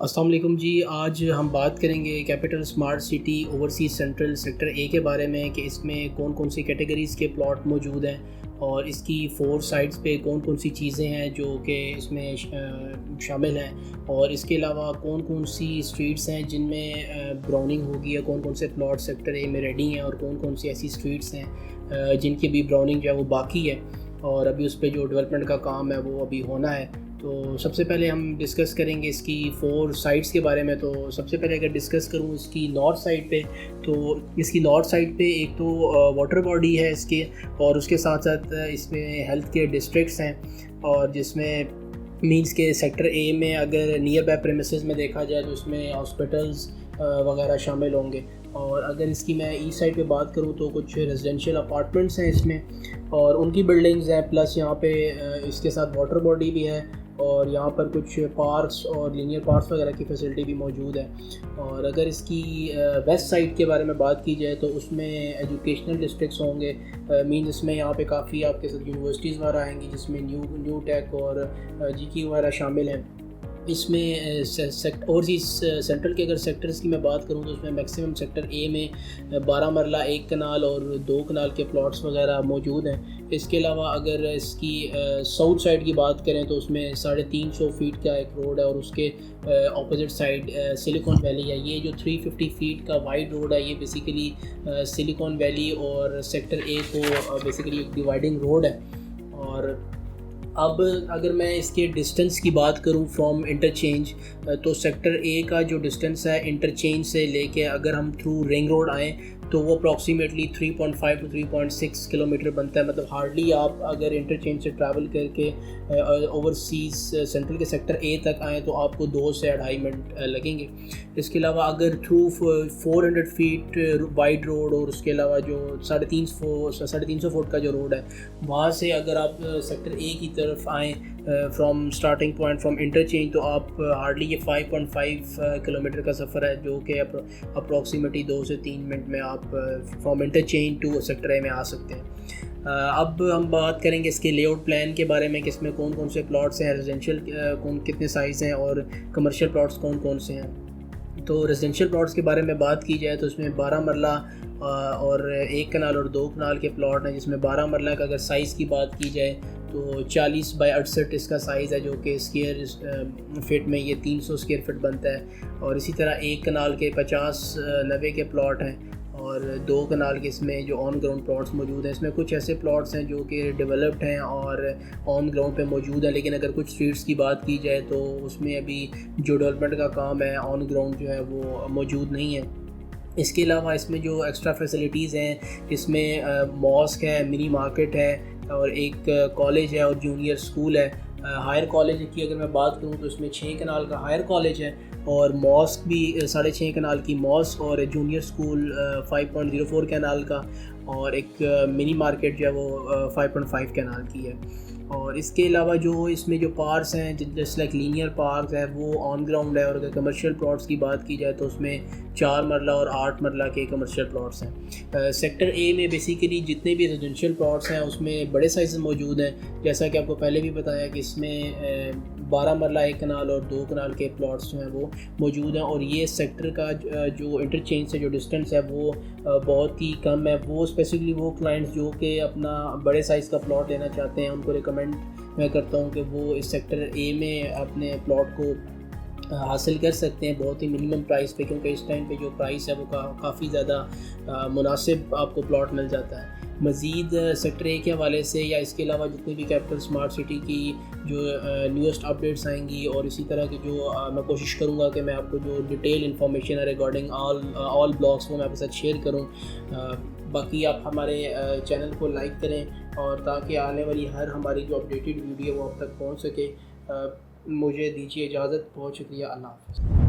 अस्सलाम वालेकुम जी। आज हम बात करेंगे capital smart city overseas central sector A के बारे में कि इसमें कौन कौन सी कैटेगरीज़ के प्लॉट मौजूद हैं और इसकी 4 साइड्स पे कौन कौन सी चीज़ें हैं जो कि इसमें शामिल हैं, और इसके अलावा कौन कौन सी स्ट्रीट्स हैं जिनमें ब्राउनिंग होगी या कौन कौन से प्लॉट सेक्टर ए में रेडी हैं और कौन कौन सी ऐसी स्ट्रीट्स हैं जिनकी भी ब्राउनिंग जो है वो बाकी है और अभी उस पर जो डेवलपमेंट का काम है वो अभी होना है। तो सबसे पहले हम डिस्कस करेंगे इसकी 4 साइड्स के बारे में। तो सबसे पहले अगर डिस्कस करूँ इसकी नॉर्थ साइड पे, तो इसकी नॉर्थ साइड पे एक तो वाटर बॉडी है इसके, और उसके साथ साथ इसमें हेल्थ केयर डिस्ट्रिक्ट्स हैं, और जिसमें मींस के सेक्टर ए में अगर नियर बाय प्रेमिसेस में देखा जाए तो इसमें हॉस्पिटल्स वगैरह शामिल होंगे। और अगर इसकी मैं ईस्ट साइड पे बात करूँ तो कुछ रेजिडेंशियल अपार्टमेंट्स हैं इसमें और उनकी बिल्डिंग्स हैं, प्लस यहाँ पे इसके साथ वाटर बॉडी भी है और यहाँ पर कुछ पार्क्स और लीनियर पार्क्स वगैरह की फैसिलिटी भी मौजूद है। और अगर इसकी वेस्ट साइड के बारे में बात की जाए तो उसमें एजुकेशनल डिस्ट्रिक्ट्स होंगे, मीन इसमें यहाँ पे काफ़ी आपके साथ यूनिवर्सिटीज़ वगैरह आएंगी जिसमें न्यू टेक और जीकी वगैरह शामिल हैं। इसमें ओवरसीज़ सेंट्रल के अगर सेक्टर्स की मैं बात करूँ तो उसमें मैक्सिमम सेक्टर ए में 12 मरला 1 कनाल और 2 कनाल के प्लॉट्स वगैरह मौजूद हैं। इसके अलावा अगर इसकी साउथ साइड की बात करें तो उसमें 350 फीट का एक रोड है और उसके ऑपोजिट साइड सिलिकॉन वैली है। ये जो 350 फीट का वाइड रोड है ये बेसिकली सिलिकॉन वैली और सेक्टर ए को बेसिकली एक डिवाइडिंग रोड है। और अब अगर मैं इसके डिस्टेंस की बात करूं फ्रॉम इंटरचेंज, तो सेक्टर ए का जो डिस्टेंस है इंटरचेंज से लेके अगर हम थ्रू रिंग रोड आएँ तो वो अप्रॉक्सीमेटली 3.5 to 3.6 किलोमीटर बनता है। मतलब हार्डली आप अगर इंटरचेंज से ट्रैवल करके ओवरसीज़ सेंट्रल के सेक्टर ए तक आएँ तो आपको 2 से 2.5 मिनट लगेंगे। इसके अलावा अगर थ्रू 400 फीट वाइड रोड और उसके अलावा जो 350 फुट का जो रोड है वहाँ से अगर आप सेक्टर ए की तरफ आएँ from starting point from interchange तो आप हार्डली ये 5.5 किलोमीटर का सफ़र है जो कि अप्रॉक्सीमेटली 2 से 3 मिनट में आप from interchange to sector A में आ सकते हैं। अब हम बात करेंगे इसके लेआउट प्लान के बारे में कि इसमें कौन कौन से प्लॉट्स हैं, रेजिडेंशियल कितने साइज़ हैं और कमर्शियल प्लॉट्स कौन कौन से हैं। तो रेजिडेंशियल प्लॉट्स के बारे में बात की जाए तो इसमें 12 मरला और 1 कनाल और 2 कनाल के प्लॉट हैं, जिसमें 12 मरला का अगर साइज़ की बात की जाए तो 40 बाई 68 इसका साइज़ है जो कि स्क्वायर फिट में ये 300 स्क्वायर फिट बनता है। और इसी तरह 1 कनाल के 50-90 के प्लॉट हैं और 2 कनाल के इसमें जो ऑन ग्राउंड प्लॉट्स मौजूद हैं। इसमें कुछ ऐसे प्लॉट्स हैं जो कि डेवलप्ड हैं और ऑन ग्राउंड पे मौजूद हैं, लेकिन अगर कुछ स्ट्रीट्स की बात की जाए तो उसमें अभी जो डेवलपमेंट का काम है ऑन ग्राउंड जो है वो मौजूद नहीं है। इसके अलावा इसमें जो एक्स्ट्रा फैसिलिटीज़ हैं इसमें मॉस्क है, मिनी मार्केट है और एक कॉलेज है और जूनियर स्कूल है। हायर कॉलेज की अगर मैं बात करूं तो इसमें 6 कनाल का हायर कॉलेज है और मॉस्क भी 6.5 कनाल की मॉस्क और जूनियर स्कूल 5.04 कनाल का, और एक मिनी मार्केट जो है वो 5.5 कनाल की है। और इसके अलावा जो इसमें जो पार्क्स हैं जैसे लाइक लीनियर पार्क है वो ऑन ग्राउंड है। और अगर कमर्शियल प्लॉट्स की बात की जाए तो उसमें 4 मरला और 8 मरला के कमर्शियल प्लॉट्स हैं। सेक्टर ए में बेसिकली जितने भी रेजिडेंशियल प्लॉट्स हैं उसमें बड़े साइज़ मौजूद हैं, जैसा कि आपको पहले भी बताया कि इसमें 12 मरला 1 कनाल और 2 कनाल के प्लॉट्स जो हैं वो मौजूद हैं। और ये सेक्टर का जो इंटरचेंज से जो डिस्टेंस है वो बहुत ही कम है। वो स्पेसिफिकली वो क्लाइंट्स जो कि अपना बड़े साइज़ का प्लॉट लेना चाहते हैं उनको रिकमेंड मैं करता हूँ कि वो इस सेक्टर ए में अपने प्लॉट को हासिल कर सकते हैं बहुत ही मिनिमम प्राइस पे, क्योंकि इस टाइम पे जो प्राइस है वो काफ़ी ज़्यादा मुनासिब आपको प्लॉट मिल जाता है। मज़ीद सेक्टर ए के हवाले से या इसके अलावा जितनी भी कैपिटल स्मार्ट सिटी की जो न्यूएस्ट अपडेट्स आएंगी और इसी तरह की जो मैं कोशिश करूँगा कि मैं आपको जो डिटेल इन्फॉर्मेशन है रिगार्डिंग ऑल ब्लॉग्स वो मैं आपके साथ शेयर करूँ। बाकी आप हमारे चैनल को लाइक करें और ताकि आने वाली हर हमारी जो अपडेटेड वीडियो वो आप तक पहुँच सके। मुझे दीजिए इजाज़त। बहुत शुक्रिया। अल्लाह हाफ़िज़।